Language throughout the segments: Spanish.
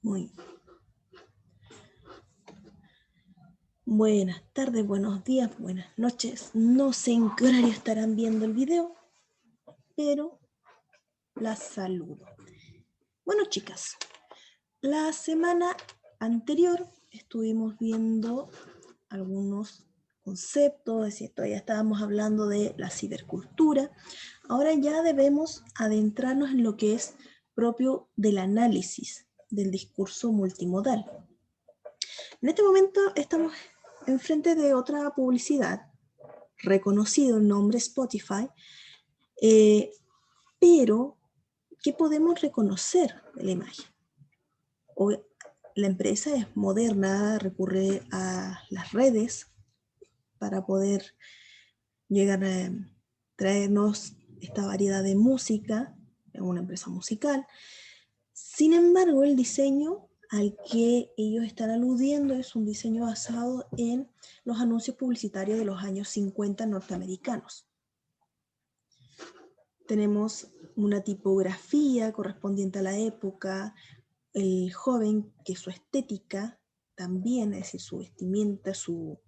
Muy buenas tardes, buenos días, buenas noches. No sé en qué horario estarán viendo el video, pero las saludo. Bueno, chicas, la semana anterior estuvimos viendo algunos conceptos, es decir, todavía estábamos hablando de la cibercultura. Ahora ya debemos adentrarnos en lo que es propio del análisis del discurso multimodal. En este momento estamos enfrente de otra publicidad, reconocido el nombre Spotify, pero ¿qué podemos reconocer de la imagen? La empresa es moderna, recurre a las redes para poder llegar a traernos esta variedad de música, es una empresa musical. Sin embargo, el diseño al que ellos están aludiendo es un diseño basado en los anuncios publicitarios de los años 50 norteamericanos. Tenemos una tipografía correspondiente a la época, el joven que su estética también, es decir, su vestimenta, su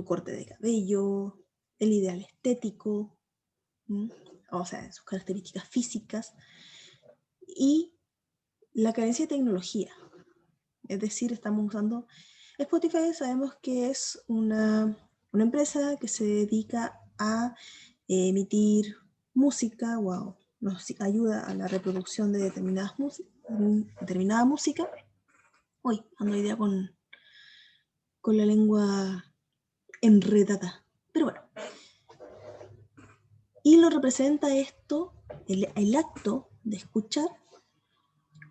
corte de cabello, el ideal estético, o sea, sus características físicas, y la carencia de tecnología. Es decir, estamos usando Spotify, sabemos que es una empresa que se dedica a emitir música, nos ayuda a la reproducción de determinada música. Hoy ando hoy día con la lengua enredada, pero bueno. Y lo representa esto, el acto de escuchar,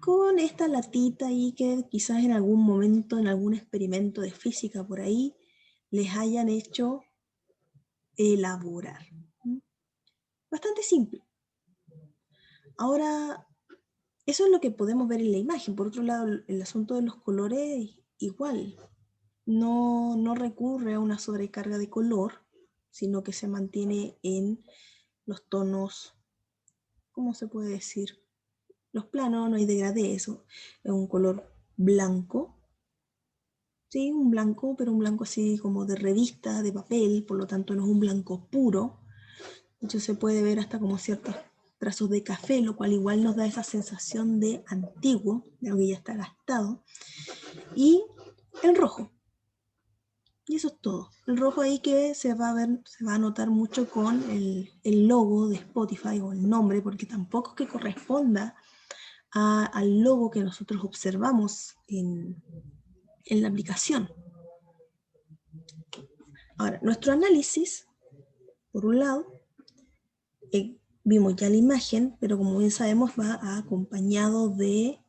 con esta latita ahí que quizás en algún momento, en algún experimento de física por ahí, les hayan hecho elaborar. Bastante simple. Ahora, eso es lo que podemos ver en la imagen. Por otro lado, el asunto de los colores, igual. No recurre a una sobrecarga de color, sino que se mantiene en los tonos, ¿cómo se puede decir? Los planos, no hay degradé, eso es un color blanco. Sí, un blanco, pero un blanco así como de revista, de papel, por lo tanto no es un blanco puro. De hecho, se puede ver hasta como ciertos trazos de café, lo cual igual nos da esa sensación de antiguo, de algo que ya está gastado. Y el rojo. Y eso es todo. El rojo ahí que se va a notar mucho con el logo de Spotify o el nombre, porque tampoco es que corresponda al logo que nosotros observamos en la aplicación. Ahora, nuestro análisis, por un lado, vimos ya la imagen, pero como bien sabemos va acompañado de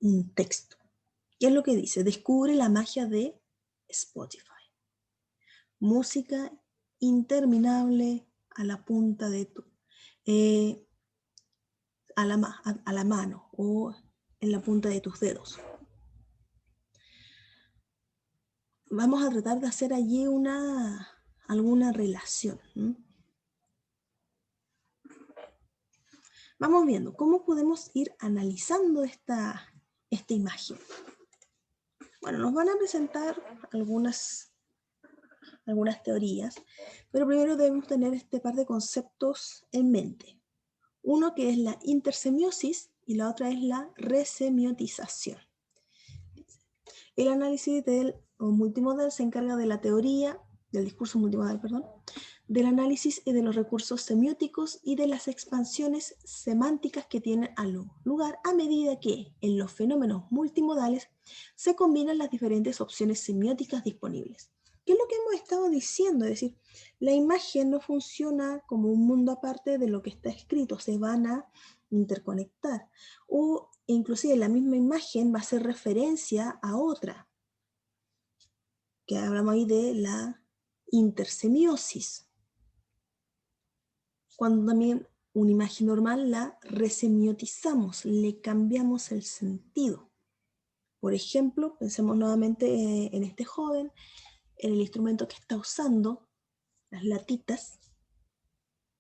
un texto. ¿Qué es lo que dice? Descubre la magia de Spotify. Música interminable a la punta de a la mano o en la punta de tus dedos. Vamos a tratar de hacer allí alguna relación. Vamos viendo cómo podemos ir analizando esta imagen. Bueno, nos van a presentar algunas teorías, pero primero debemos tener este par de conceptos en mente. Uno que es la intersemiosis y la otra es la resemiotización. El análisis del multimodal se encarga de la teoría, del discurso multimodal, perdón, del análisis de los recursos semióticos y de las expansiones semánticas que tienen lugar a medida que en los fenómenos multimodales se combinan las diferentes opciones semióticas disponibles. ¿Qué es lo que hemos estado diciendo? Es decir, la imagen no funciona como un mundo aparte de lo que está escrito, se van a interconectar. O inclusive la misma imagen va a hacer referencia a otra, que hablamos ahí de la intersemiosis. Cuando también una imagen normal la resemiotizamos, le cambiamos el sentido. Por ejemplo, pensemos nuevamente en este joven, en el instrumento que está usando, las latitas.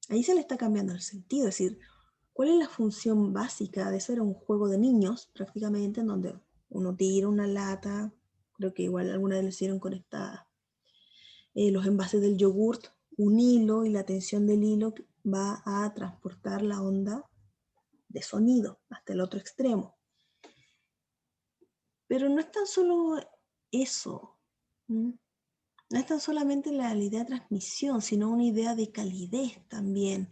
Ahí se le está cambiando el sentido, es decir, ¿cuál es la función básica de eso? Era un juego de niños, prácticamente, en donde Uno tira una lata, creo que igual alguna vez lo hicieron conectada. Los envases del yogurt, un hilo, y la tensión del hilo va a transportar la onda de sonido hasta el otro extremo. Pero no es tan solo eso, ¿m? No es tan solamente la idea de transmisión, sino una idea de calidez también.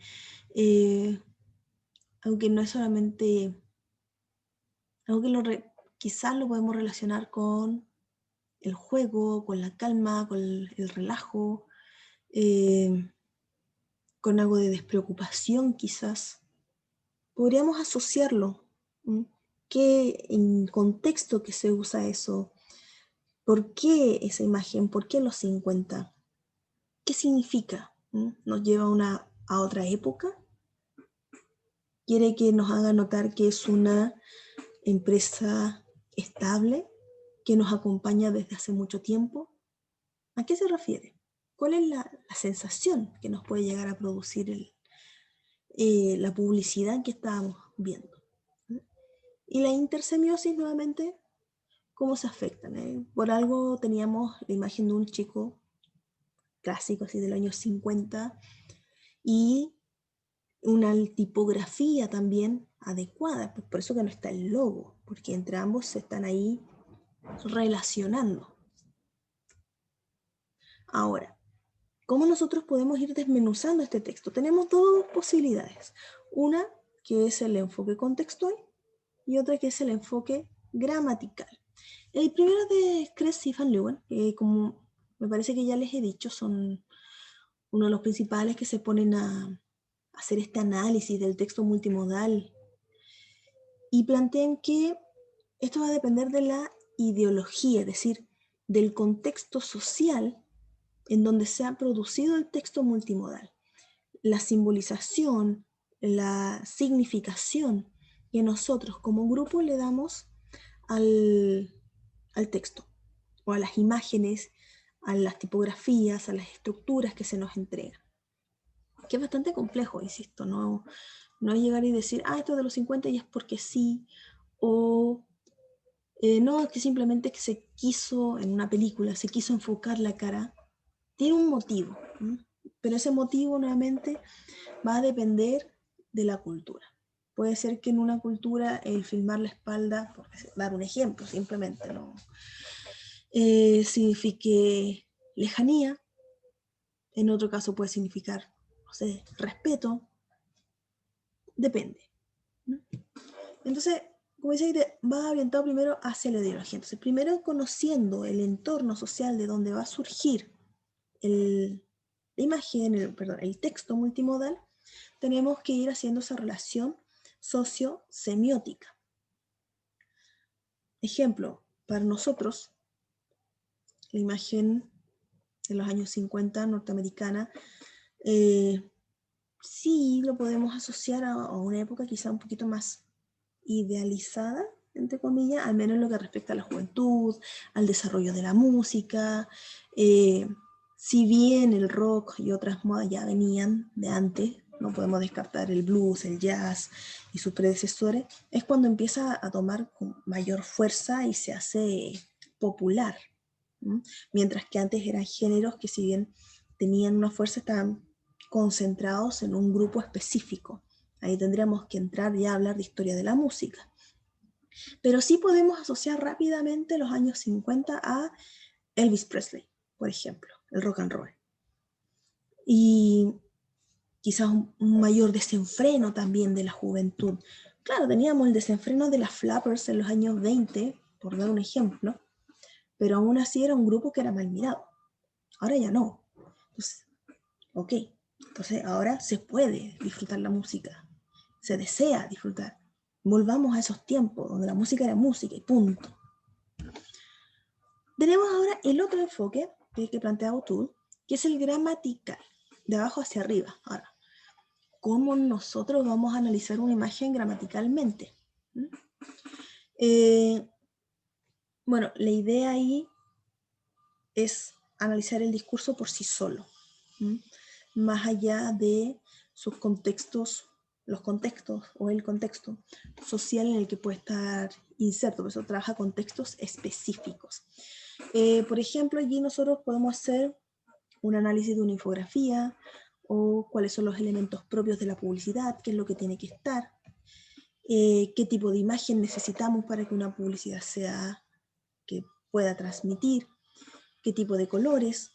Aunque no es solamente, quizás lo podemos relacionar con el juego, con la calma, con el relajo, con algo de despreocupación quizás. Podríamos asociarlo. ¿Qué en contexto que se usa eso? ¿Por qué esa imagen? ¿Por qué los 50? ¿Qué significa? ¿Nos lleva a otra época? ¿Quiere que nos haga notar que es una empresa estable, que nos acompaña desde hace mucho tiempo? ¿A qué se refiere? ¿Cuál es la sensación que nos puede llegar a producir la publicidad que estábamos viendo? Y la intersemiosis, nuevamente, ¿cómo se afectan? Por algo teníamos la imagen de un chico clásico, así del año 50, y una tipografía también adecuada, por eso que no está el logo, porque entre ambos se están ahí relacionando. Ahora, ¿cómo nosotros podemos ir desmenuzando este texto? Tenemos dos posibilidades. Una que es el enfoque contextual y otra que es el enfoque gramatical. El primero de Kress y Van Leeuwen, que como me parece que ya les he dicho, son uno de los principales que se ponen a hacer este análisis del texto multimodal y plantean que esto va a depender de la ideología, es decir, del contexto social en donde se ha producido el texto multimodal. La simbolización, la significación que nosotros como grupo le damos al texto, o a las imágenes, a las tipografías, a las estructuras que se nos entregan. Que es bastante complejo, insisto, no es llegar y decir, esto es de los 50 y es porque sí, o no, es que simplemente que se quiso, en una película, se quiso enfocar la cara. Tiene un motivo, pero ese motivo nuevamente va a depender de la cultura. Puede ser que en una cultura el filmar la espalda, por dar un ejemplo simplemente, ¿no? Signifique lejanía, en otro caso puede significar, no sé, respeto, depende, ¿no? Entonces, como dice, va orientado primero hacia la ideología. Entonces, primero conociendo el entorno social de donde va a surgir la imagen, el texto multimodal, tenemos que ir haciendo esa relación socio-semiótica. Ejemplo, para nosotros, la imagen de los años 50 norteamericana, sí lo podemos asociar a una época quizá un poquito más idealizada, entre comillas, al menos en lo que respecta a la juventud, al desarrollo de la música. Si bien el rock y otras modas ya venían de antes, no podemos descartar el blues, el jazz y sus predecesores, es cuando empieza a tomar con mayor fuerza y se hace popular. Mientras que antes eran géneros que, si bien tenían una fuerza, estaban concentrados en un grupo específico. Ahí tendríamos que entrar ya a hablar de historia de la música. Pero sí podemos asociar rápidamente los años 50 a Elvis Presley, por ejemplo, el rock and roll. Y quizás un mayor desenfreno también de la juventud. Claro, teníamos el desenfreno de las Flappers en los años 20, por dar un ejemplo, pero aún así era un grupo que era mal mirado. Ahora ya no. Entonces, ok, entonces ahora se puede disfrutar la música, se desea disfrutar. Volvamos a esos tiempos donde la música era música y punto. Tenemos ahora el otro enfoque que plantea O'Toole, que es el gramatical, de abajo hacia arriba. Ahora, ¿cómo nosotros vamos a analizar una imagen gramaticalmente? Bueno, la idea ahí es analizar el discurso por sí solo, más allá de sus contextos, los contextos o el contexto social en el que puede estar inserto, por eso trabaja con textos específicos. Por ejemplo, allí nosotros podemos hacer un análisis de una infografía o cuáles son los elementos propios de la publicidad, qué es lo que tiene que estar, qué tipo de imagen necesitamos para que una publicidad que pueda transmitir, qué tipo de colores.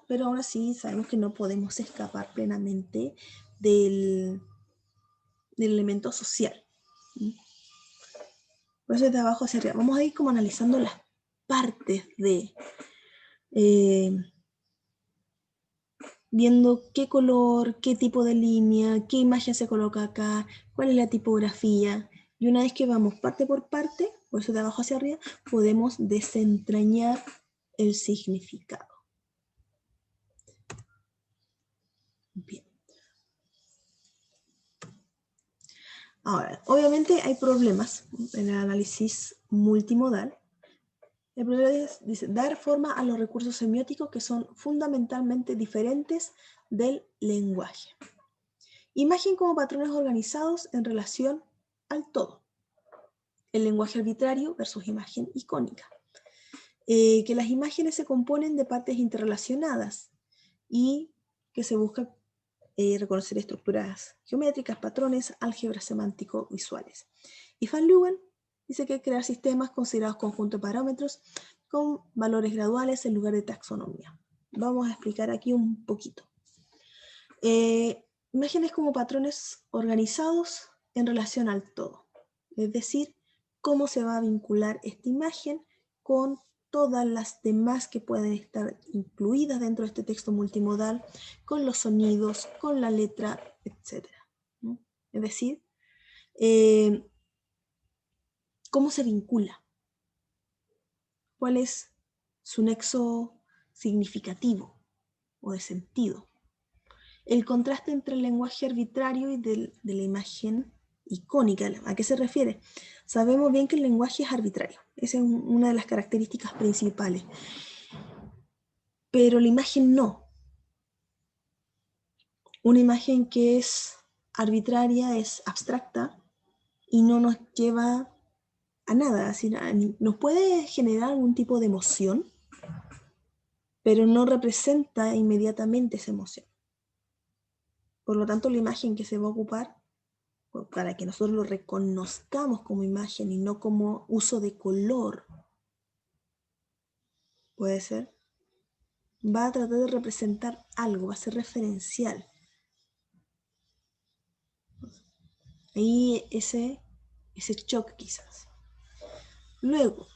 Pero aún así sabemos que no podemos escapar plenamente del elemento social. Por eso de abajo hacia arriba. Vamos a ir como analizando las partes de... viendo qué color, qué tipo de línea, qué imagen se coloca acá, cuál es la tipografía. Y una vez que vamos parte por parte, por eso de abajo hacia arriba, podemos desentrañar el significado. Bien. Ahora, obviamente hay problemas en el análisis multimodal. El primero dice, dar forma a los recursos semióticos que son fundamentalmente diferentes del lenguaje. Imagen como patrones organizados en relación al todo. El lenguaje arbitrario versus imagen icónica. Que las imágenes se componen de partes interrelacionadas y que se busca reconocer estructuras geométricas, patrones, álgebras semántico-visuales. Y Van Leeuwen dice que crear sistemas considerados conjuntos de parámetros con valores graduales en lugar de taxonomía. Vamos a explicar aquí un poquito. Imágenes como patrones organizados en relación al todo. Es decir, cómo se va a vincular esta imagen con todas las demás que pueden estar incluidas dentro de este texto multimodal, con los sonidos, con la letra, etc. ¿no? Es decir, cómo se vincula, cuál es su nexo significativo o de sentido. El contraste entre el lenguaje arbitrario y de la imagen icónica. ¿A qué se refiere? Sabemos bien que el lenguaje es arbitrario. Esa es una de las características principales. Pero la imagen no. Una imagen que es arbitraria es abstracta y no nos lleva a nada. Así, nos puede generar algún tipo de emoción, pero no representa inmediatamente esa emoción. Por lo tanto, la imagen que se va a ocupar para que nosotros lo reconozcamos como imagen y no como uso de color, puede ser, va a tratar de representar algo, va a ser referencial. Ahí ese choque quizás. Luego,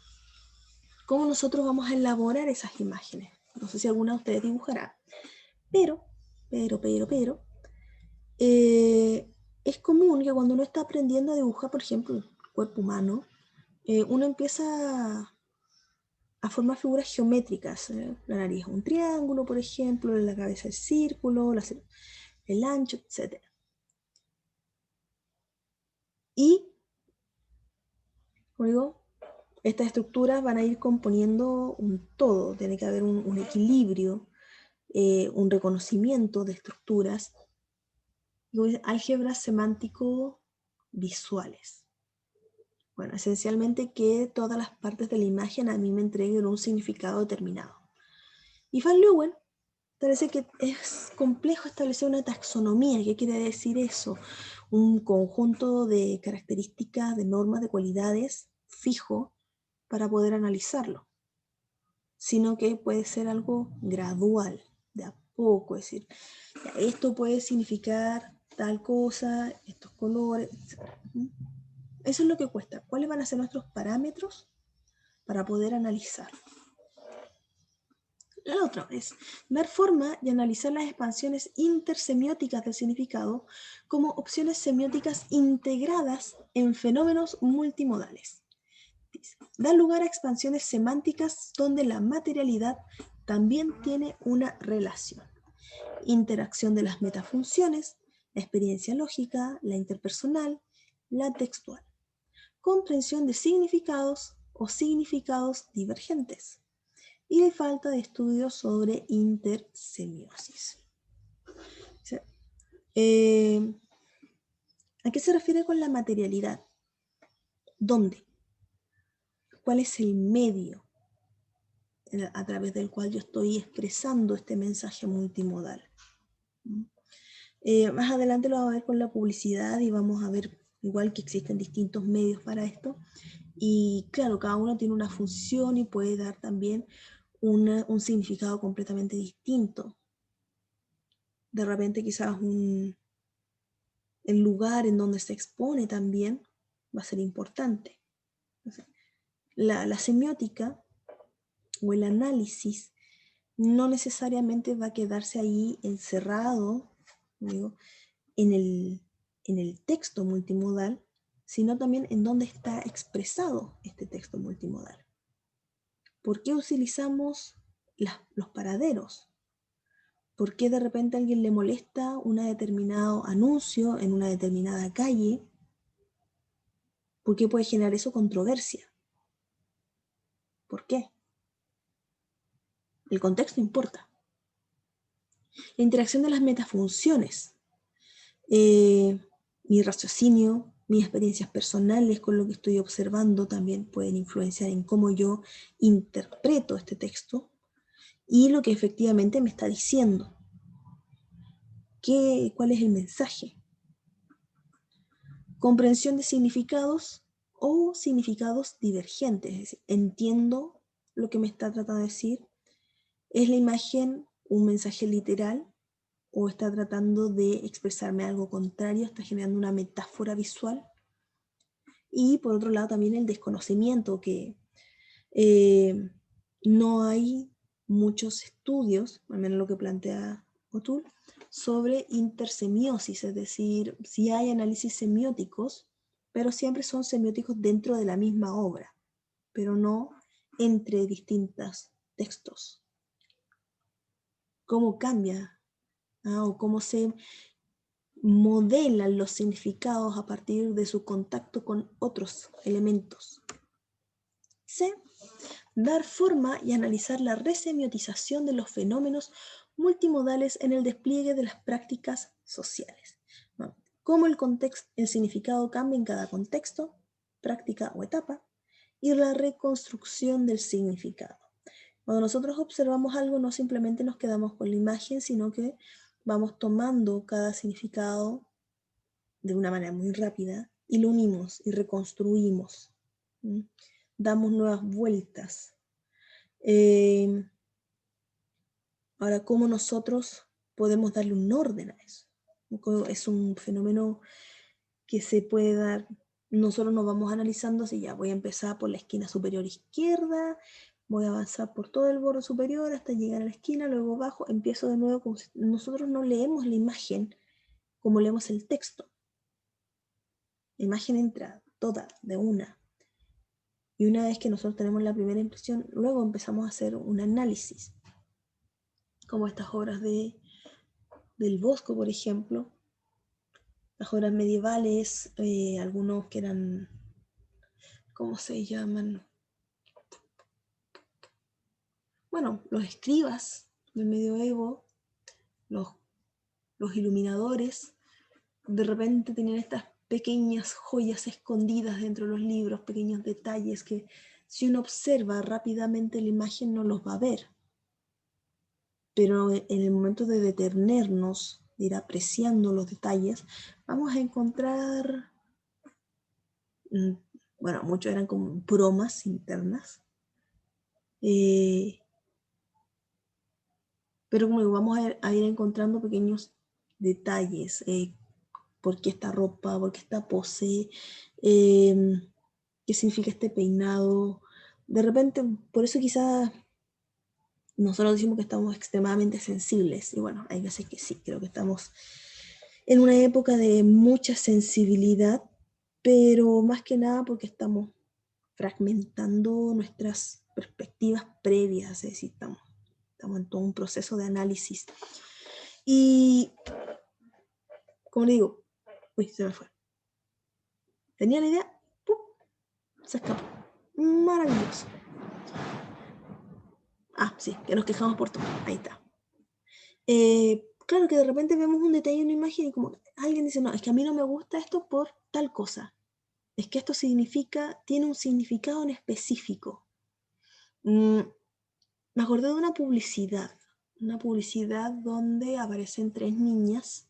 ¿cómo nosotros vamos a elaborar esas imágenes? No sé si alguna de ustedes dibujará, pero, es común que cuando uno está aprendiendo a dibujar, por ejemplo, el cuerpo humano, uno empieza a formar figuras geométricas. La nariz un triángulo, por ejemplo, la cabeza el círculo, el ancho, etc. Y, como digo, estas estructuras van a ir componiendo un todo, tiene que haber un equilibrio, un reconocimiento de estructuras, álgebras semántico-visuales. Bueno, esencialmente que todas las partes de la imagen a mí me entreguen un significado determinado. Y Van Leeuwen parece que es complejo establecer una taxonomía. ¿Qué quiere decir eso? Un conjunto de características, de normas, de cualidades fijo para poder analizarlo, sino que puede ser algo gradual, de a poco, es decir, esto puede significar tal cosa, estos colores, etc. Eso es lo que cuesta. ¿Cuáles van a ser nuestros parámetros para poder analizar? La otra es dar forma y analizar las expansiones intersemióticas del significado como opciones semióticas integradas en fenómenos multimodales. Da lugar a expansiones semánticas donde la materialidad también tiene una relación. Interacción de las metafunciones, la experiencia lógica, la interpersonal, la textual. Comprensión de significados o significados divergentes. Y de falta de estudios sobre intersemiosis. ¿A qué se refiere con la materialidad? ¿Dónde? ¿Cuál es el medio a través del cual yo estoy expresando este mensaje multimodal? Más adelante lo vamos a ver con la publicidad y vamos a ver igual que existen distintos medios para esto. Y claro, cada uno tiene una función y puede dar también un significado completamente distinto. De repente quizás el lugar en donde se expone también va a ser importante. Entonces, la semiótica o el análisis no necesariamente va a quedarse ahí encerrado, digo, en el texto multimodal, sino también en dónde está expresado este texto multimodal. ¿Por qué utilizamos los paraderos? ¿Por qué de repente a alguien le molesta un determinado anuncio en una determinada calle? ¿Por qué puede generar eso controversia? ¿Por qué? El contexto importa. La interacción de las metafunciones. Mi raciocinio, mis experiencias personales con lo que estoy observando también pueden influenciar en cómo yo interpreto este texto y lo que efectivamente me está diciendo. ¿Cuál es el mensaje? Comprensión de significados o significados divergentes. Es decir, entiendo lo que me está tratando de decir. ¿Es la imagen un mensaje literal o está tratando de expresarme algo contrario? ¿Está generando una metáfora visual? Y por otro lado también el desconocimiento, que no hay muchos estudios, al menos lo que plantea O'Toole, sobre intersemiosis, es decir, si hay análisis semióticos, pero siempre son semióticos dentro de la misma obra, pero no entre distintos textos. ¿Cómo cambia? O cómo se modelan los significados a partir de su contacto con otros elementos. C. Dar forma y analizar la resemiotización de los fenómenos multimodales en el despliegue de las prácticas sociales. Cómo el significado cambia en cada contexto, práctica o etapa, y la reconstrucción del significado. Cuando nosotros observamos algo, no simplemente nos quedamos con la imagen, sino que vamos tomando cada significado de una manera muy rápida y lo unimos y reconstruimos. Damos nuevas vueltas. Ahora, ¿cómo nosotros podemos darle un orden a eso? Es un fenómeno que se puede dar, nosotros nos vamos analizando si ya voy a empezar por la esquina superior izquierda, voy a avanzar por todo el borde superior hasta llegar a la esquina, luego bajo, empiezo de nuevo, como si nosotros no leemos la imagen como leemos el texto. La imagen entra toda, de una. Y una vez que nosotros tenemos la primera impresión, luego empezamos a hacer un análisis. Como estas obras del Bosco, por ejemplo. Las obras medievales, algunos que eran, ¿cómo se llaman? Bueno, los escribas del medioevo, los iluminadores, de repente tenían estas pequeñas joyas escondidas dentro de los libros, pequeños detalles que si uno observa rápidamente la imagen no los va a ver. Pero en el momento de detenernos, de ir apreciando los detalles, vamos a encontrar, bueno, muchos eran como bromas internas, pero como vamos a ir encontrando pequeños detalles, por qué esta ropa, por qué esta pose, qué significa este peinado. De repente, por eso quizás nosotros decimos que estamos extremadamente sensibles, y bueno, hay veces que sí, creo que estamos en una época de mucha sensibilidad, pero más que nada porque estamos fragmentando nuestras perspectivas previas, es decir, estamos en todo un proceso de análisis. Y, como le digo, uy, se me fue. Tenía la idea, ¡pum!, se escapó. Maravilloso. Sí, que nos quejamos por todo. Ahí está. Claro que de repente vemos un detalle en una imagen y como alguien dice, no, es que a mí no me gusta esto por tal cosa. es que esto tiene un significado en específico. Me acordé de una publicidad donde aparecen 3 niñas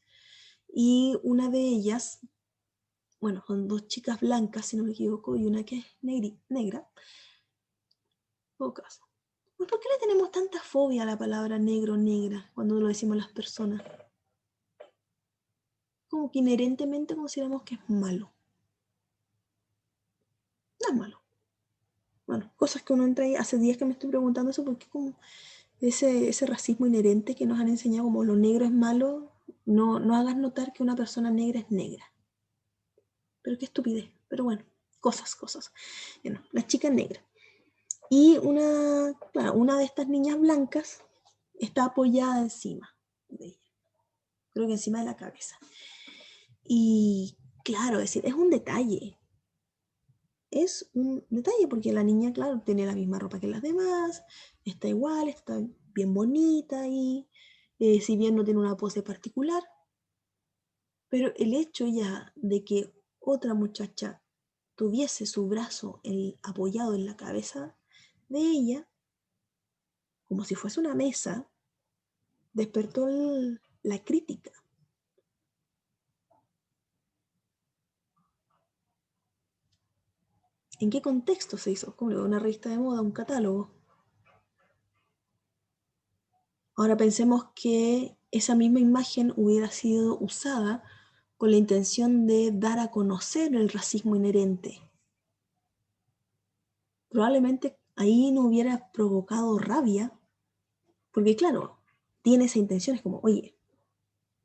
y una de ellas, bueno, son 2 chicas blancas, si no me equivoco, y una que es negra. Pocas. Pues, ¿por qué le tenemos tanta fobia a la palabra negro, negra, cuando lo decimos las personas? Como que inherentemente consideramos que es malo. No es malo. Bueno, cosas que uno entra ahí, hace días que me estoy preguntando eso, porque como ese racismo inherente que nos han enseñado como lo negro es malo, no hagas notar que una persona negra es negra. Pero qué estupidez. Pero bueno, cosas. Bueno, la chica negra. Y una de estas niñas blancas está apoyada encima de ella. Creo que encima de la cabeza. Y claro, es un detalle. Es un detalle porque la niña, claro, tiene la misma ropa que las demás, está igual, está bien bonita y si bien no tiene una pose particular, pero el hecho ya de que otra muchacha tuviese su brazo apoyado en la cabeza de ella, como si fuese una mesa, despertó la crítica. ¿En qué contexto se hizo? Como una revista de moda, un catálogo. Ahora pensemos que esa misma imagen hubiera sido usada con la intención de dar a conocer el racismo inherente. Probablemente ahí no hubiera provocado rabia, porque claro, tiene esa intención, es como, oye,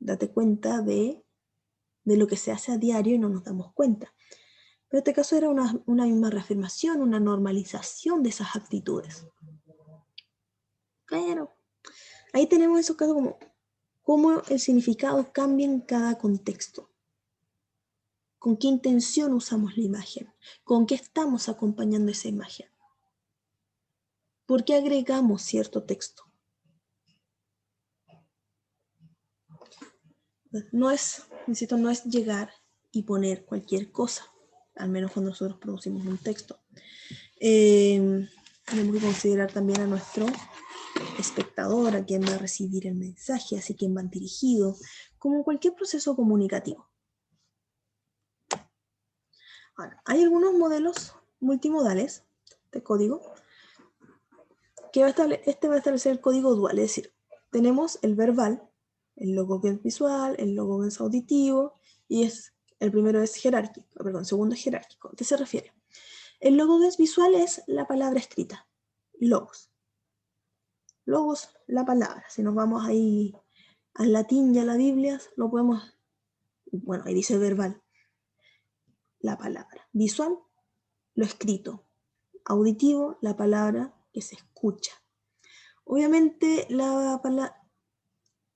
date cuenta de lo que se hace a diario y no nos damos cuenta. Pero en este caso era una misma reafirmación, una normalización de esas actitudes. Claro, ahí tenemos esos casos como cómo el significado cambia en cada contexto. ¿Con qué intención usamos la imagen? ¿Con qué estamos acompañando esa imagen? ¿Por qué agregamos cierto texto? No es llegar y poner cualquier cosa, al menos cuando nosotros producimos un texto. Tenemos que considerar también a nuestro espectador, a quien va a recibir el mensaje, así quien va dirigido, como cualquier proceso comunicativo. Ahora, hay algunos modelos multimodales de código que va a establecer el código dual, es decir, tenemos el verbal, el logo que es visual, el logo que es auditivo, y el primero es jerárquico, perdón, el segundo es jerárquico. ¿A qué se refiere? El logo que es visual es la palabra escrita, logos. Logos, la palabra. Si nos vamos ahí al latín y a la Biblia, lo podemos, bueno, ahí dice verbal, la palabra. Visual, lo escrito. Auditivo, la palabra que se escucha. Obviamente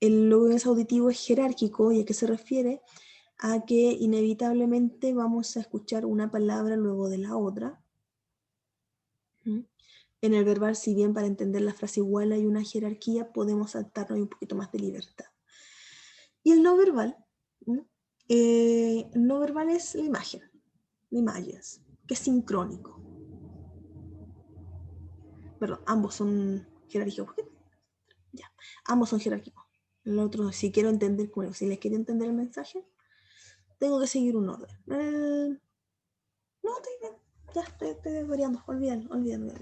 el logo auditivo es jerárquico, y a qué se refiere a que inevitablemente vamos a escuchar una palabra luego de la otra. En el verbal, si bien para entender la frase igual hay una jerarquía, podemos saltarnos un poquito más de libertad. Y el no verbal, es la imagen, que es sincrónico. Perdón, ambos son jerárquicos. Ya, ambos son jerárquicos. El otro, si quiero entender, si les quiero entender el mensaje, tengo que seguir un orden. No, estoy bien. Ya estoy variando. Olvídalo.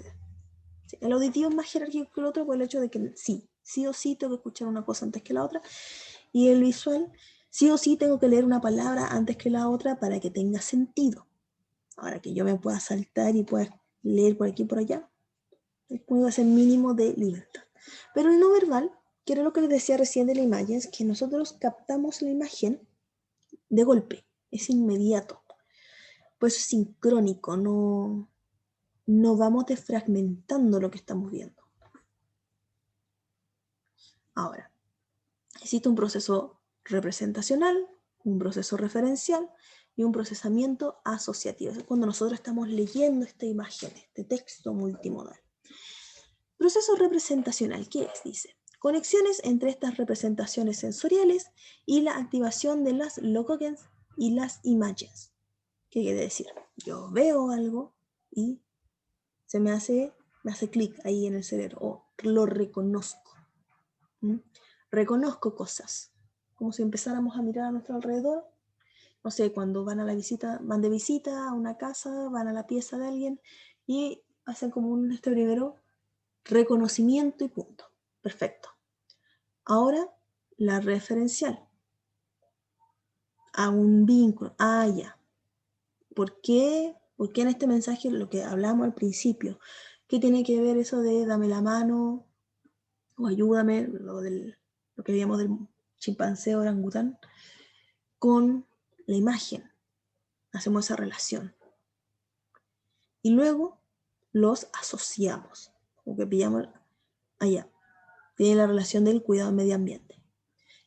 Sí, el auditivo es más jerárquico que el otro por el hecho de que sí o sí tengo que escuchar una cosa antes que la otra. Y el visual, sí o sí tengo que leer una palabra antes que la otra para que tenga sentido. Ahora que yo me pueda saltar y pueda leer por aquí y por allá, puedo hacer mínimo de libertad. Pero el no verbal, que era lo que les decía recién de la imagen, es que nosotros captamos la imagen de golpe, es inmediato. Pues es sincrónico, no vamos desfragmentando lo que estamos viendo. Ahora, existe un proceso representacional, un proceso referencial y un procesamiento asociativo. Es cuando nosotros estamos leyendo esta imagen, este texto multimodal. Proceso representacional, ¿qué es? Dice, conexiones entre estas representaciones sensoriales y la activación de las logogens y las imágenes. ¿Qué quiere decir? Yo veo algo y me hace clic ahí en el cerebro, o lo reconozco. ¿Mm? Reconozco cosas, como si empezáramos a mirar a nuestro alrededor. No sé, cuando van de visita a una casa, van a la pieza de alguien y hacen como este primero reconocimiento y punto. Perfecto. Ahora, la referencial a un vínculo. Ah, ya. ¿Por qué en este mensaje, lo que hablamos al principio, qué tiene que ver eso de dame la mano o ayúdame, lo que veíamos del chimpancé orangután, con la imagen? Hacemos esa relación. Y luego los asociamos, como que pillamos allá. Tiene la relación del cuidado del medio ambiente.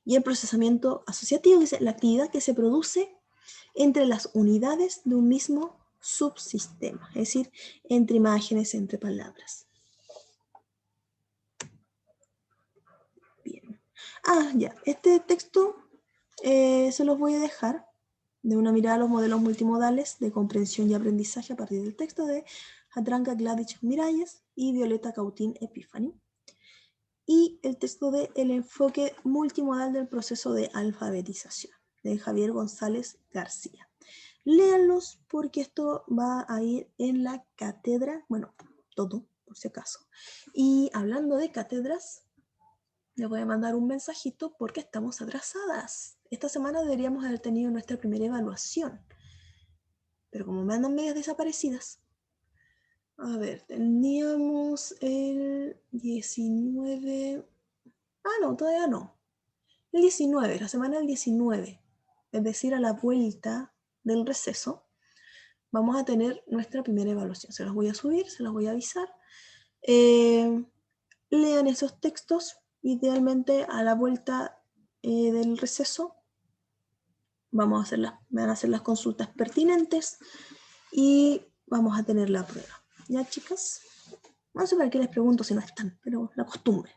Y el procesamiento asociativo es la actividad que se produce entre las unidades de un mismo subsistema, es decir, entre imágenes, entre palabras. Bien. Ah, ya, este texto se los voy a dejar de una mirada a los modelos multimodales de comprensión y aprendizaje a partir del texto de Jadranka Gladich Miralles y Violeta Cautín Epifani, y el texto de El enfoque multimodal del proceso de alfabetización de Javier González García. Léanlos porque esto va a ir en la cátedra, bueno, todo, por si acaso. Y hablando de cátedras, les voy a mandar un mensajito porque estamos atrasadas. Esta semana deberíamos haber tenido nuestra primera evaluación, pero como me andan medias desaparecidas. A ver, teníamos el 19... Ah, no, todavía no. El 19, la semana del 19, es decir, a la vuelta del receso, vamos a tener nuestra primera evaluación. Se las voy a subir, se las voy a avisar. Lean esos textos, idealmente a la vuelta del receso. Me van a hacer las consultas pertinentes y vamos a tener la prueba. ¿Ya, chicas? No sé para qué les pregunto si no están, pero la costumbre.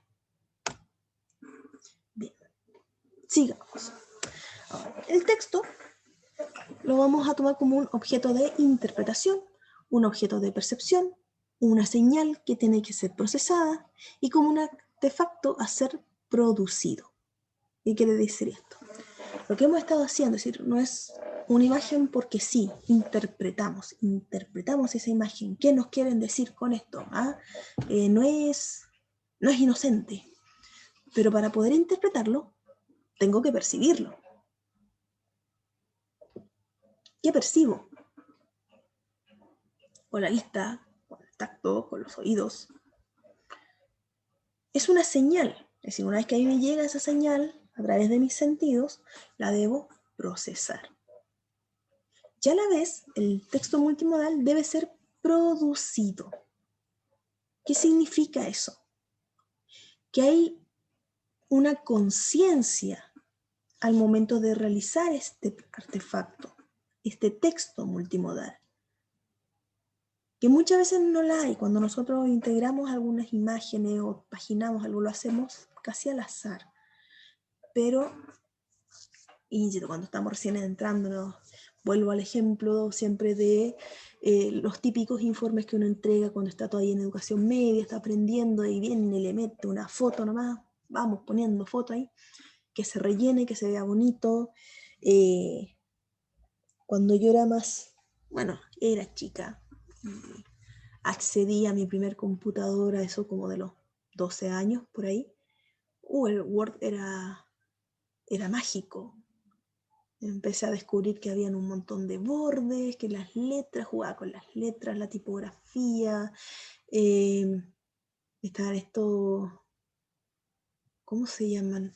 Bien, sigamos. Ahora, el texto lo vamos a tomar como un objeto de interpretación, un objeto de percepción, una señal que tiene que ser procesada y como un artefacto a ser producido. ¿Qué quiere decir esto? Lo que hemos estado haciendo, es decir, no es una imagen porque sí, interpretamos esa imagen. ¿Qué nos quieren decir con esto? ¿Ah? No es inocente, pero para poder interpretarlo, tengo que percibirlo. ¿Qué percibo? Con la vista, con el tacto, con los oídos. Es una señal, es decir, una vez que a mí me llega esa señal a través de mis sentidos, la debo procesar. Y a la vez, el texto multimodal debe ser producido. ¿Qué significa eso? Que hay una conciencia al momento de realizar este artefacto, este texto multimodal, que muchas veces no la hay. Cuando nosotros integramos algunas imágenes o paginamos algo, lo hacemos casi al azar. Pero, insisto, cuando estamos recién entrando, vuelvo al ejemplo siempre de los típicos informes que uno entrega cuando está todavía en educación media, está aprendiendo y viene y le mete una foto nomás, vamos poniendo foto ahí, que se rellene, que se vea bonito. Cuando yo era era chica, accedí a mi primer computadora, eso como de los 12 años, por ahí. El Word era mágico. Empecé a descubrir que habían un montón de bordes, que las letras, jugaba con las letras, la tipografía. Estaban estos, ¿cómo se llaman?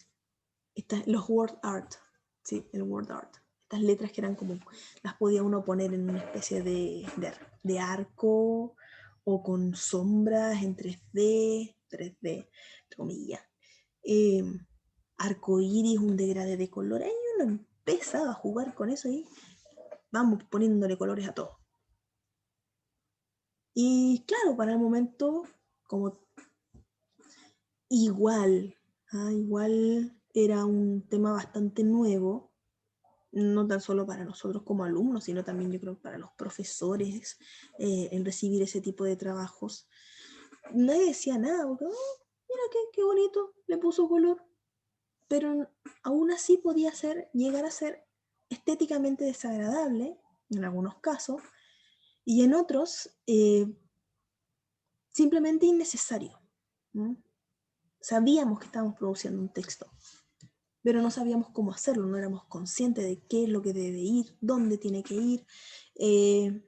Los word art. Sí, el word art. Estas letras que eran como, las podía uno poner en una especie de arco o con sombras en 3D, entre comillas. Arco iris, un degradé de color. Ahí uno empezaba a jugar con eso y vamos poniéndole colores a todo. Y claro, para el momento, como igual era un tema bastante nuevo, no tan solo para nosotros como alumnos, sino también yo creo para los profesores, en recibir ese tipo de trabajos. Nadie decía nada, porque, "Oh, mira qué bonito, le puso color", pero aún así podía llegar a ser estéticamente desagradable, en algunos casos, y en otros simplemente innecesario. ¿No? Sabíamos que estábamos produciendo un texto, pero no sabíamos cómo hacerlo, no éramos conscientes de qué es lo que debe ir, dónde tiene que ir. Y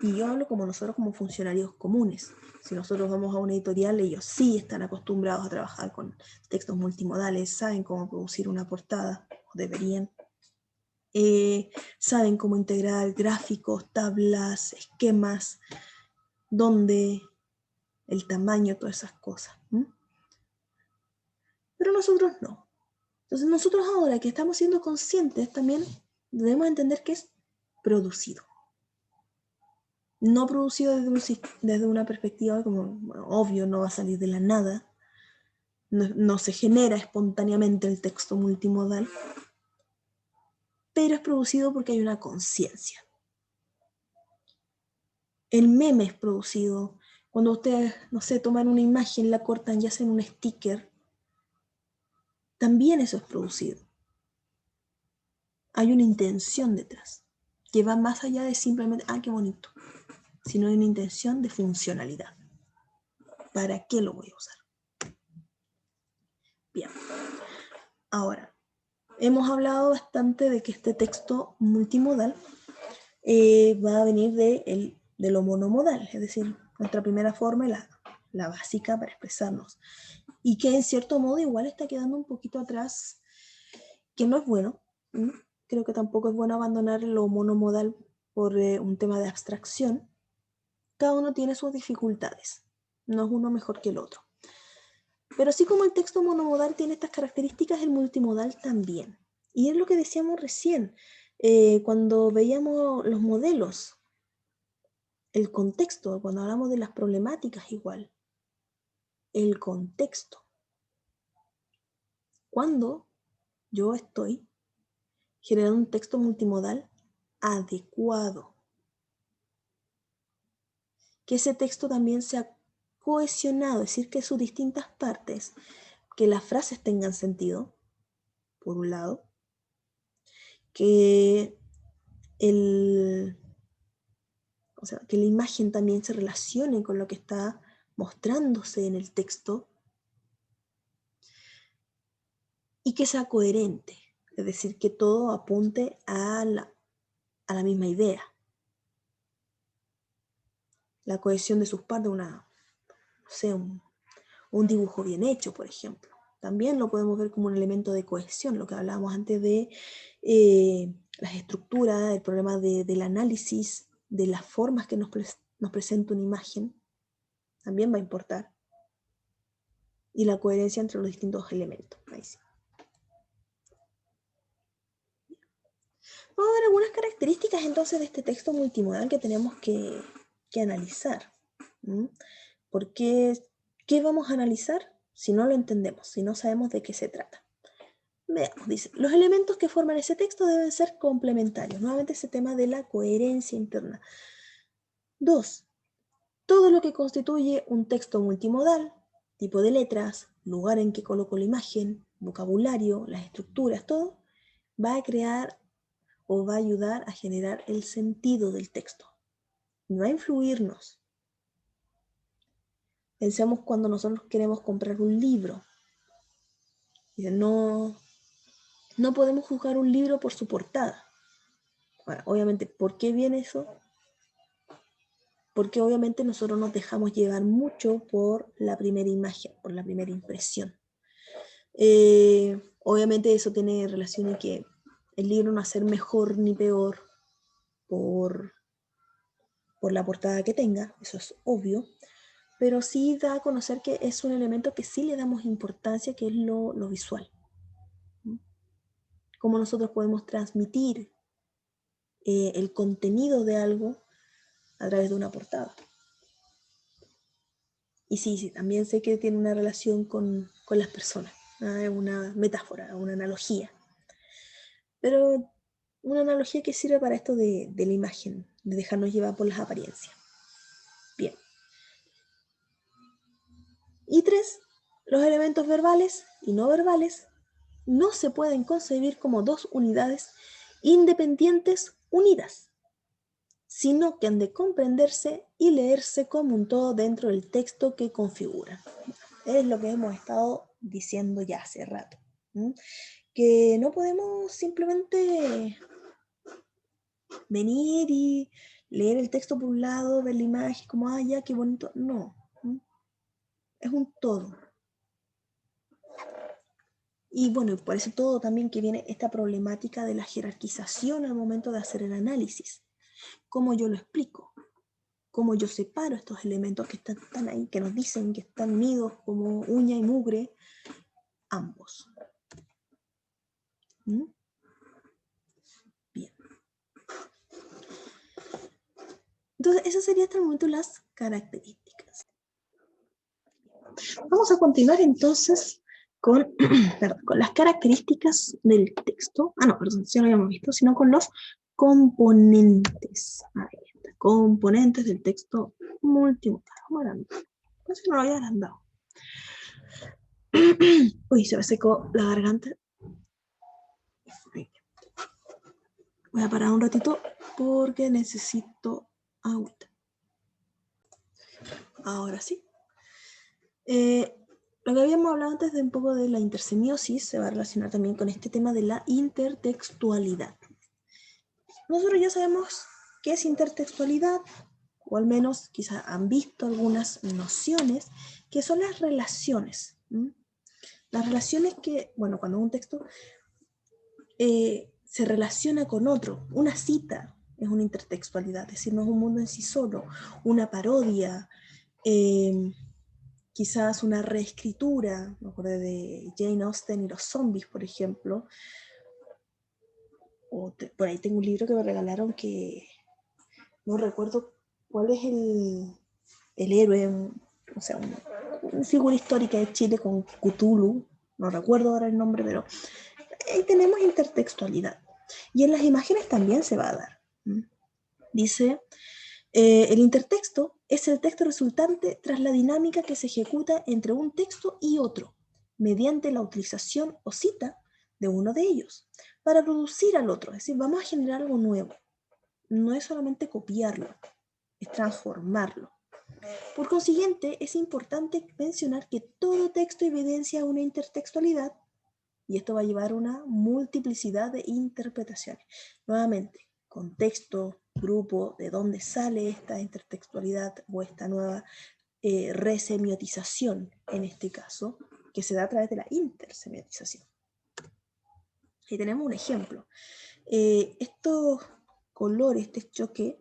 yo hablo como nosotros, como funcionarios comunes. Si nosotros vamos a una editorial, ellos sí están acostumbrados a trabajar con textos multimodales, saben cómo producir una portada, o deberían. Saben cómo integrar gráficos, tablas, esquemas, dónde, el tamaño, todas esas cosas. Pero nosotros no. Entonces nosotros ahora que estamos siendo conscientes también debemos entender que es producido. No producido desde una perspectiva como, bueno, obvio, no va a salir de la nada. No se genera espontáneamente el texto multimodal, pero es producido porque hay una conciencia. El meme es producido. Cuando ustedes, no sé, toman una imagen, la cortan y hacen un sticker, también eso es producido. Hay una intención detrás, que va más allá de simplemente, qué bonito, sino hay una intención de funcionalidad. ¿Para qué lo voy a usar? Bien. Ahora, hemos hablado bastante de que este texto multimodal va a venir de lo monomodal, es decir, nuestra primera forma, la básica para expresarnos. Y que en cierto modo igual está quedando un poquito atrás, que no es bueno. Creo que tampoco es bueno abandonar lo monomodal por un tema de abstracción. Cada uno tiene sus dificultades, no es uno mejor que el otro. Pero así como el texto monomodal tiene estas características, el multimodal también. Y es lo que decíamos recién, cuando veíamos los modelos, el contexto, cuando hablamos de las problemáticas igual, el contexto. Cuando yo estoy generando un texto multimodal adecuado, que ese texto también sea cohesionado, es decir, que sus distintas partes, que las frases tengan sentido, por un lado, que que la imagen también se relacione con lo que está mostrándose en el texto y que sea coherente, es decir, que todo apunte a la misma idea. La cohesión de sus partes, no sé, un dibujo bien hecho, por ejemplo. También lo podemos ver como un elemento de cohesión, lo que hablábamos antes de las estructuras, el problema del análisis, de las formas que nos presenta una imagen, también va a importar. Y la coherencia entre los distintos elementos. Ahí sí. Vamos a ver algunas características entonces de este texto multimodal que tenemos que analizar. ¿Por qué? ¿Qué vamos a analizar si no lo entendemos, si no sabemos de qué se trata? Veamos, dice, los elementos que forman ese texto deben ser complementarios. Nuevamente ese tema de la coherencia interna. 2. Todo lo que constituye un texto multimodal, tipo de letras, lugar en que coloco la imagen, vocabulario, las estructuras, todo, va a crear o va a ayudar a generar el sentido del texto. No va a influirnos. Pensemos cuando nosotros queremos comprar un libro. No podemos juzgar un libro por su portada. Ahora, obviamente, ¿por qué viene eso? Porque obviamente nosotros nos dejamos llevar mucho por la primera imagen, por la primera impresión. Obviamente eso tiene relación en que el libro no va a ser mejor ni peor por la portada que tenga, eso es obvio, pero sí da a conocer que es un elemento que sí le damos importancia, que es lo visual. Cómo nosotros podemos transmitir el contenido de algo a través de una portada. Y sí, también sé que tiene una relación con las personas, ¿no? Es una metáfora, una analogía. pero una analogía que sirve para esto de la imagen, de dejarnos llevar por las apariencias. Bien. Y 3, los elementos verbales y no verbales no se pueden concebir como dos unidades independientes unidas, sino que han de comprenderse y leerse como un todo dentro del texto que configuran. Es lo que hemos estado diciendo ya hace rato. Que no podemos simplemente venir y leer el texto por un lado, ver la imagen, como, ah, ya, qué bonito. No, es un todo. Y bueno, por eso todo también que viene esta problemática de la jerarquización al momento de hacer el análisis. ¿Cómo yo lo explico? ¿Cómo yo separo estos elementos que están ahí, que nos dicen que están unidos como uña y mugre, ambos? Bien. Entonces, esas serían hasta el momento las características. Vamos a continuar entonces con, con las características del texto. Ah, no, perdón, ya lo habíamos visto, sino con los componentes. Ahí está, componentes del texto multimodal. Casi no lo había agrandado. Uy, se me secó la garganta. Voy a parar un ratito porque necesito agua. Ahora sí. Lo que habíamos hablado antes de un poco de la intersemiosis se va a relacionar también con este tema de la intertextualidad. Nosotros ya sabemos qué es intertextualidad, o al menos quizá han visto algunas nociones, que son las relaciones. Las relaciones que, bueno, cuando un texto se relaciona con otro, una cita es una intertextualidad, es decir, no es un mundo en sí solo, una parodia, quizás una reescritura, me acuerdo de Jane Austen y los zombies, por ejemplo. Por ahí tengo un libro que me regalaron que no recuerdo cuál es el héroe, o sea, una figura histórica de Chile con Cthulhu, no recuerdo ahora el nombre, pero ahí tenemos intertextualidad. Y en las imágenes también se va a dar. Dice, el intertexto es el texto resultante tras la dinámica que se ejecuta entre un texto y otro, mediante la utilización o cita de uno de ellos, para producir al otro. Es decir, vamos a generar algo nuevo. No es solamente copiarlo, es transformarlo. Por consiguiente, es importante mencionar que todo texto evidencia una intertextualidad y esto va a llevar a una multiplicidad de interpretaciones. Nuevamente, contexto, grupo, de dónde sale esta intertextualidad o esta nueva resemiotización, en este caso, que se da a través de la intersemiotización. Ahí tenemos un ejemplo. Estos colores, este choque,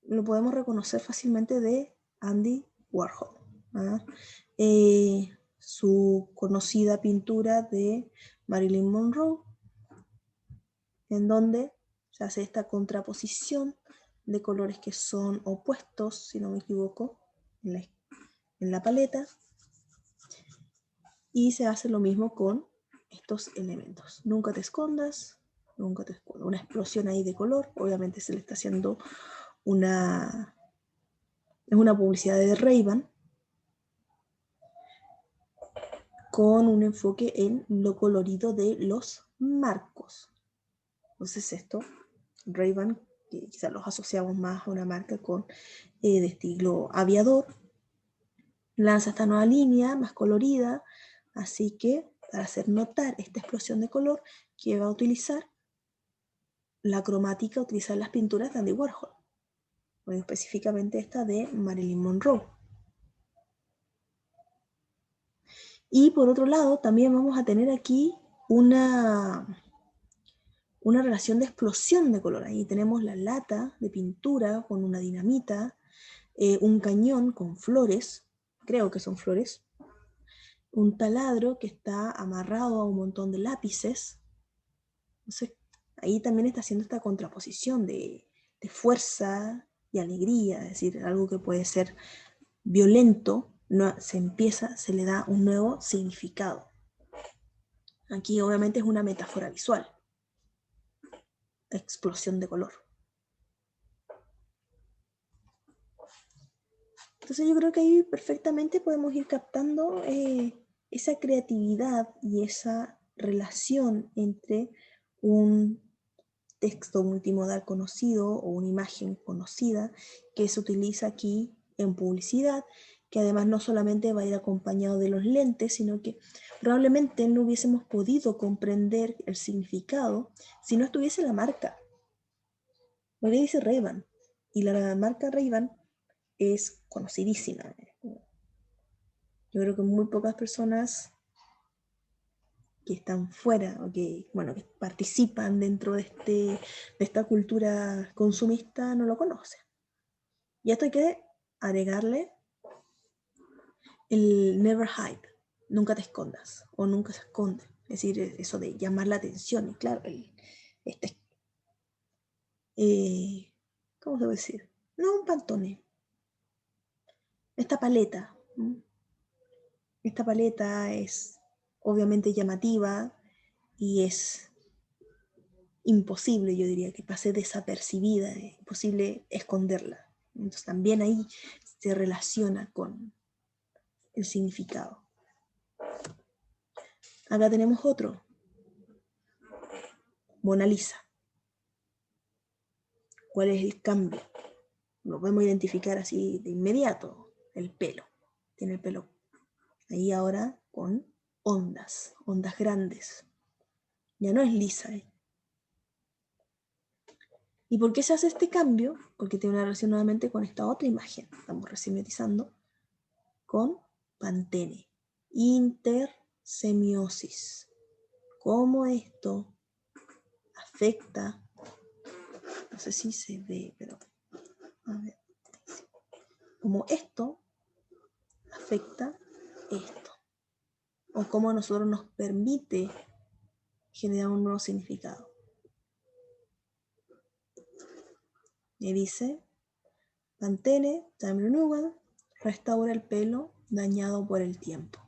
lo podemos reconocer fácilmente de Andy Warhol. Su conocida pintura de Marilyn Monroe, en donde se hace esta contraposición de colores que son opuestos, si no me equivoco, en la paleta, y se hace lo mismo con estos elementos. Nunca te escondas, nunca te escondas. Una explosión ahí de color, obviamente se le está haciendo es una publicidad de Ray-Ban con un enfoque en lo colorido de los marcos. Entonces esto, Ray-Ban, que quizás los asociamos más a una marca de estilo aviador, lanza esta nueva línea más colorida, así que para hacer notar esta explosión de color, que va a utilizar la cromática, utilizar las pinturas de Andy Warhol, bueno, específicamente esta de Marilyn Monroe. Y por otro lado, también vamos a tener aquí una relación de explosión de color. Ahí tenemos la lata de pintura con una dinamita, un cañón con flores, creo que son flores, un taladro que está amarrado a un montón de lápices. Entonces, ahí también está haciendo esta contraposición de fuerza y alegría, es decir, algo que puede ser violento, se le da un nuevo significado. Aquí obviamente es una metáfora visual. explosión de color. Entonces yo creo que ahí perfectamente podemos ir captando esa creatividad y esa relación entre un texto multimodal conocido o una imagen conocida que se utiliza aquí en publicidad, que además no solamente va a ir acompañado de los lentes, sino que probablemente no hubiésemos podido comprender el significado si no estuviese la marca. Porque dice Ray-Ban, y la marca Ray-Ban es conocidísima. Yo creo que muy pocas personas que están fuera o que, bueno, que participan dentro de esta cultura consumista no lo conocen. Y esto hay que agregarle el never hide, nunca te escondas o nunca se esconde. Es decir, eso de llamar la atención. Y claro, este, ¿cómo se puede decir? No un Pantone. Esta paleta. Esta paleta es obviamente llamativa y es imposible, yo diría, que pase desapercibida, es imposible esconderla. Entonces también ahí se relaciona con el significado. Acá tenemos otro, Mona Lisa. ¿Cuál es el cambio? Lo podemos identificar así de inmediato, el pelo. Tiene el pelo ahí ahora con ondas grandes. Ya no es lisa. ¿Y por qué se hace este cambio? Porque tiene una relación nuevamente con esta otra imagen. Estamos resimetrizando con Pantene. Intersemiosis. ¿Cómo esto afecta? No sé si se ve, pero a ver. Cómo esto afecta esto. O cómo a nosotros nos permite generar un nuevo significado. Y dice, Pantene, Time Renewal, restaura el pelo dañado por el tiempo.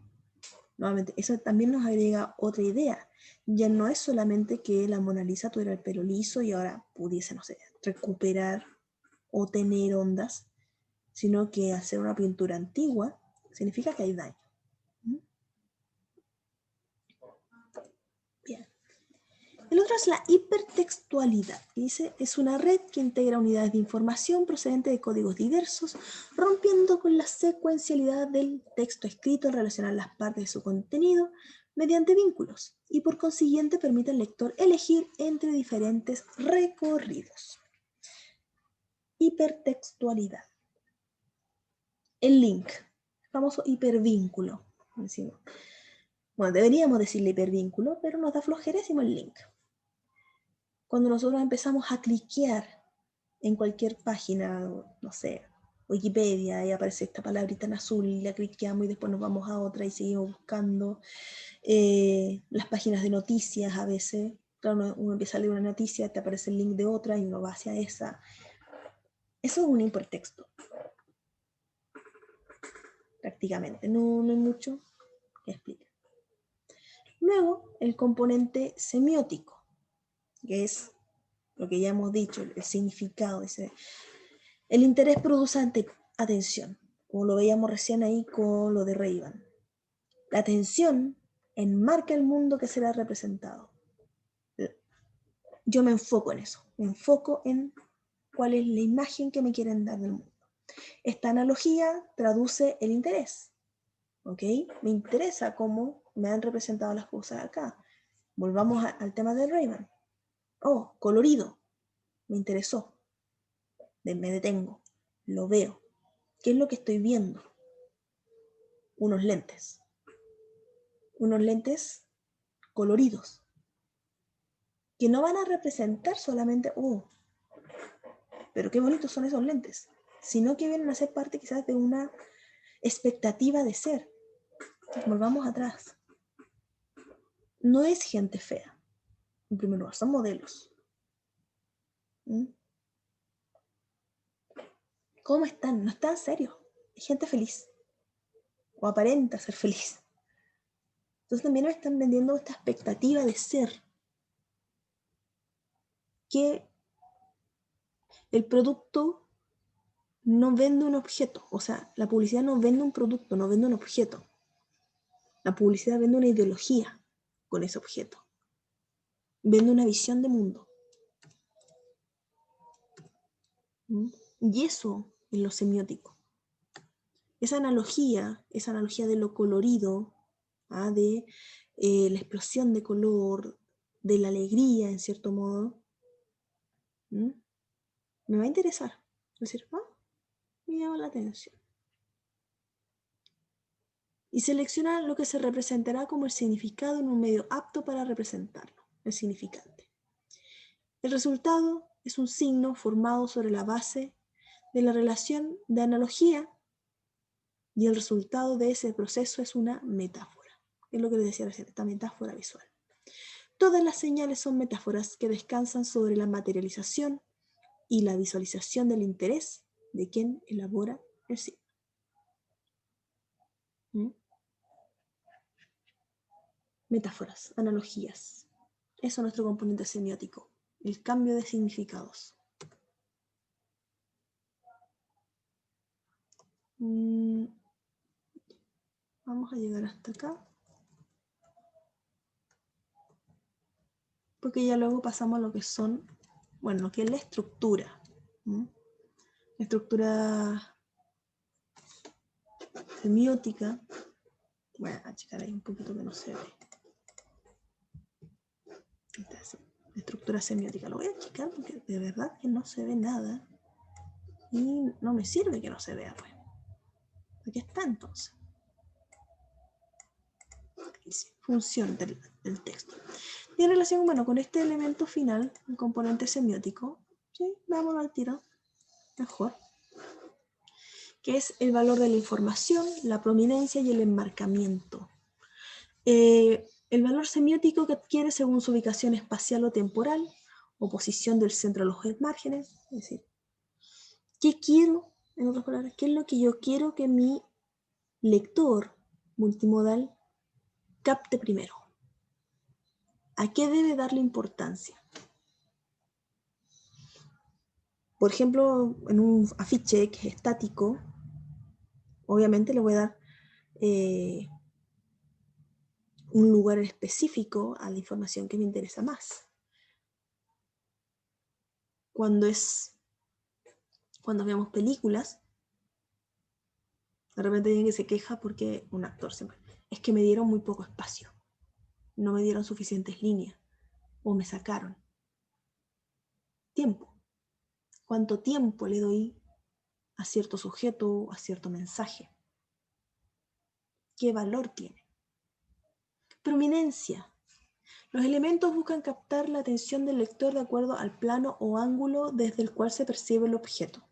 Nuevamente, eso también nos agrega otra idea. Ya no es solamente que la Mona Lisa tuviera el pelo liso y ahora pudiese, no sé, recuperar o tener ondas, sino que hacer una pintura antigua significa que hay daño. Bien. El otro es la hipertextualidad, que dice, es una red que integra unidades de información procedentes de códigos diversos, rompiendo con la secuencialidad del texto escrito al relacionar las partes de su contenido mediante vínculos, y por consiguiente permite al lector elegir entre diferentes recorridos. Hipertextualidad. El link, el famoso hipervínculo. Bueno, deberíamos decirle hipervínculo, pero nos da flojera, decimos el link. Cuando nosotros empezamos a cliquear en cualquier página, no sé, Wikipedia, y aparece esta palabrita en azul y la cliqueamos y después nos vamos a otra y seguimos buscando. Las páginas de noticias a veces, claro, uno empieza a leer una noticia, te aparece el link de otra y uno va hacia esa. Eso es un hipertexto. Prácticamente, no hay mucho que explicar. Luego, el componente semiótico, que es lo que ya hemos dicho, el significado, el interés produce atención, como lo veíamos recién ahí con lo de Ray-Ban. La atención enmarca el mundo que será representado. Yo me enfoco en eso, me enfoco en cuál es la imagen que me quieren dar del mundo. Esta analogía traduce el interés, ¿ok? Me interesa cómo me han representado las cosas acá. Volvamos al tema de Ray-Ban. Oh, colorido, me interesó, me detengo, lo veo. ¿Qué es lo que estoy viendo? Unos lentes coloridos, que no van a representar solamente, pero qué bonitos son esos lentes, sino que vienen a ser parte quizás de una expectativa de ser. Volvamos atrás. No es gente fea, en primer lugar, son modelos. ¿Cómo están? No están serios, es gente feliz, o aparenta ser feliz. Entonces también nos están vendiendo esta expectativa de ser. que el producto no vende un objeto. O sea, la publicidad no vende un producto, no vende un objeto. La publicidad vende una ideología con ese objeto. Vende una visión de mundo. ¿Mm? Y eso es lo semiótico. Esa analogía de lo colorido, de la explosión de color, de la alegría, en cierto modo, me va a interesar. Es decir, me llama la atención. Y selecciona lo que se representará como el significado en un medio apto para representarlo, el significante. El resultado es un signo formado sobre la base de la relación de analogía y el resultado de ese proceso es una metáfora. Es lo que les decía recién, esta metáfora visual. Todas las señales son metáforas que descansan sobre la materialización y la visualización del interés de quien elabora el signo. Metáforas, analogías. Eso es nuestro componente semiótico, el cambio de significados. Vamos a llegar hasta acá. Porque ya luego pasamos a lo que son, bueno, lo que es la estructura. La estructura semiótica. Voy a achicar ahí un poquito que no se ve. Esta es la estructura semiótica. Lo voy a achicar porque de verdad que no se ve nada. Y no me sirve que no se vea, pues. Aquí está entonces. Dice, función del texto. Y en relación, bueno, con este elemento final, el componente semiótico, ¿sí? Vámonos al tiro, mejor, que es el valor de la información, la prominencia y el enmarcamiento. El valor semiótico que adquiere según su ubicación espacial o temporal, o posición del centro a los márgenes, es decir, ¿qué quiero? En otras palabras, ¿qué es lo que yo quiero que mi lector multimodal capte primero? ¿A qué debe darle importancia? Por ejemplo, en un afiche que es estático, obviamente le voy a dar un lugar específico a la información que me interesa más. Cuando veamos películas, de repente alguien que se queja porque un actor siempre, es que me dieron muy poco espacio, no me dieron suficientes líneas, o me sacaron. Tiempo. ¿Cuánto tiempo le doy a cierto sujeto, a cierto mensaje? ¿Qué valor tiene? Prominencia. Los elementos buscan captar la atención del lector de acuerdo al plano o ángulo desde el cual se percibe el objeto.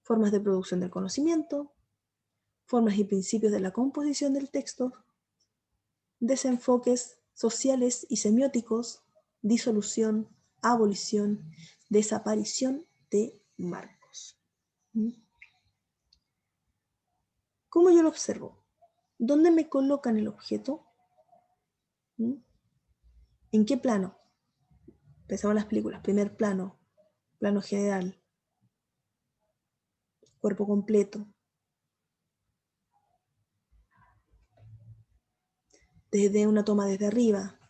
Formas de producción del conocimiento, formas y principios de la composición del texto, desenfoques sociales y semióticos, disolución, abolición, desaparición de marcos. ¿Cómo yo lo observo? ¿Dónde me colocan el objeto? ¿En qué plano? Empezamos las películas. Primer plano, plano general, cuerpo completo. Desde una toma desde arriba.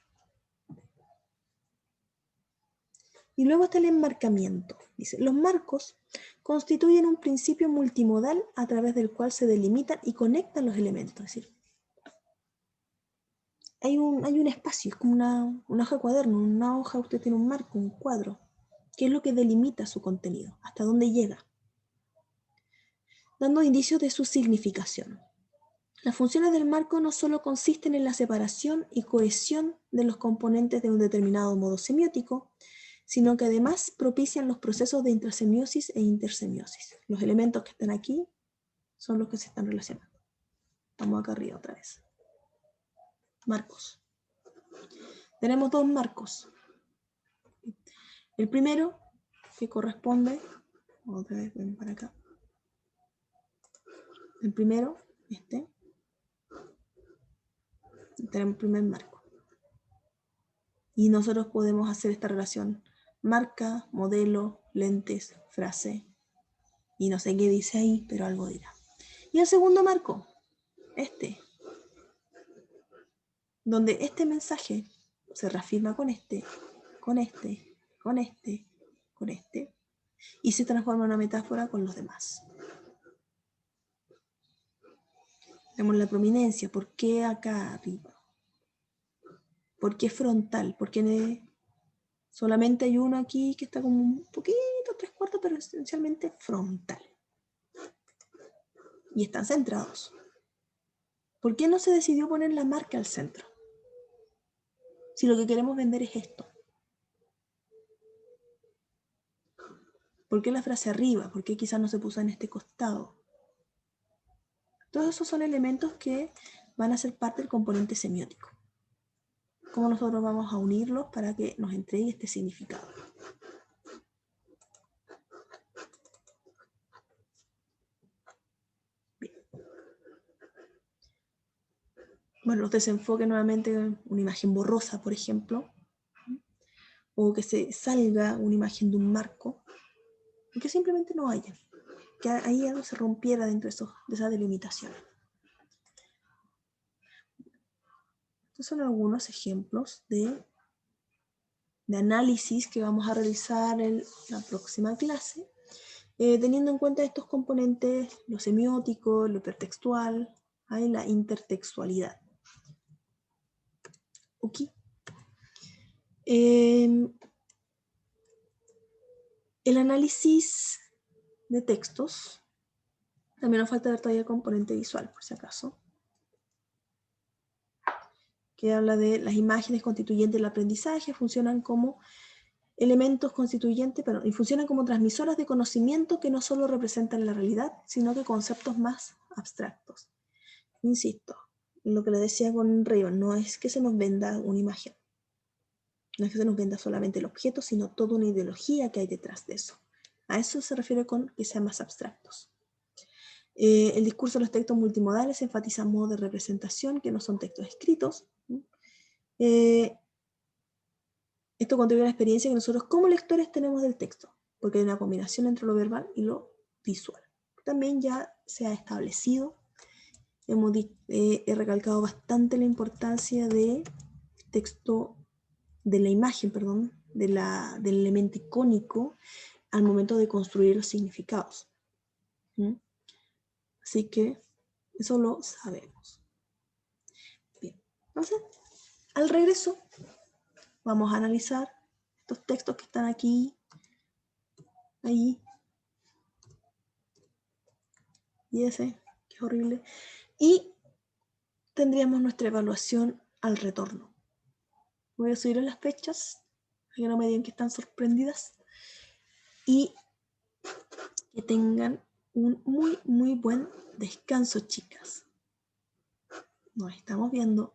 Y luego está el enmarcamiento. Dice, los marcos constituyen un principio multimodal a través del cual se delimitan y conectan los elementos. Es decir, hay un espacio, es como una hoja de cuaderno, una hoja, usted tiene un marco, un cuadro, que es lo que delimita su contenido, hasta dónde llega, dando indicios de su significación. Las funciones del marco no solo consisten en la separación y cohesión de los componentes de un determinado modo semiótico, sino que además propician los procesos de intrasemiosis e intersemiosis. Los elementos que están aquí son los que se están relacionando. Vamos acá arriba otra vez. Marcos. Tenemos dos marcos. El primero, que corresponde, otra vez ven para acá. El primero, tenemos el primer marco. Y nosotros podemos hacer esta relación marca, modelo, lentes, frase. Y no sé qué dice ahí, pero algo dirá. Y el segundo marco, donde este mensaje se reafirma con este, con este, con este, con este, y se transforma en una metáfora con los demás. Vemos la prominencia. ¿Por qué acá arriba? ¿Por qué frontal? ¿Por qué solamente hay uno aquí que está como un poquito, 3/4, pero esencialmente frontal? Y están centrados. ¿Por qué no se decidió poner la marca al centro? Si lo que queremos vender es esto. ¿Por qué la frase arriba? ¿Por qué quizás no se puso en este costado? Todos esos son elementos que van a ser parte del componente semiótico. ¿Cómo nosotros vamos a unirlos para que nos entregue este significado? Bien. Bueno, los desenfoques nuevamente, una imagen borrosa, por ejemplo, o que se salga una imagen de un marco, y que simplemente no haya, que ahí algo se rompiera dentro de esa delimitación. Estos son algunos ejemplos de análisis que vamos a realizar en la próxima clase, teniendo en cuenta estos componentes, lo semiótico, lo hipertextual, y la intertextualidad. Ok. El análisis de textos, también nos falta ver todavía el componente visual, por si acaso, que habla de las imágenes constituyentes del aprendizaje, funcionan como elementos constituyentes, y funcionan como transmisoras de conocimiento que no solo representan la realidad, sino que conceptos más abstractos. Insisto, en lo que le decía con Rayon, no es que se nos venda una imagen, no es que se nos venda solamente el objeto, sino toda una ideología que hay detrás de eso. A eso se refiere con que sean más abstractos. El discurso de los textos multimodales enfatiza modos de representación que no son textos escritos. Esto contribuye a la experiencia que nosotros como lectores tenemos del texto, porque hay una combinación entre lo verbal y lo visual. También ya se ha establecido, he recalcado bastante la importancia del texto, de la imagen, perdón, del elemento icónico al momento de construir los significados. Así que eso lo sabemos. Bien, entonces, al regreso, vamos a analizar estos textos que están aquí, ahí, y ese, que es horrible. Y tendríamos nuestra evaluación al retorno. Voy a subir las fechas, para que no me digan que están sorprendidas. Y que tengan un muy, muy buen descanso, chicas. Nos estamos viendo.